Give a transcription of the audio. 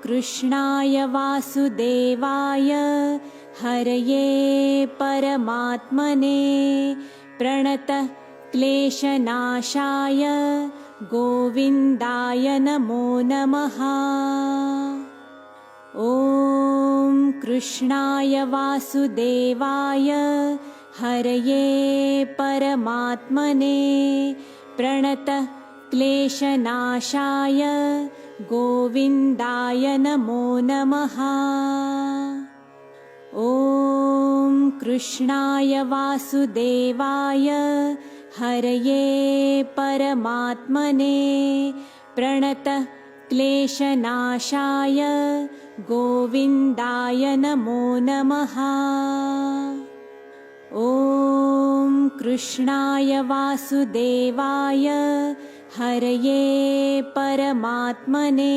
कृष्णाय वासुदेवाय हरये परमात्मने प्रणतः क्लेशनाशाय गोविन्दाय नमो नमः। ॐ कृष्णाय वासुदेवाय हरये परमात्मने प्रणतः क्लेशनाशाय गोविन्दाय नमो नमः। ॐ कृष्णाय वासुदेवाय हरये परमात्मने प्रणतः क्लेशनाशाय गोविन्दाय नमो नमः। ॐ कृष्णाय वासुदेवाय हरये परमात्मने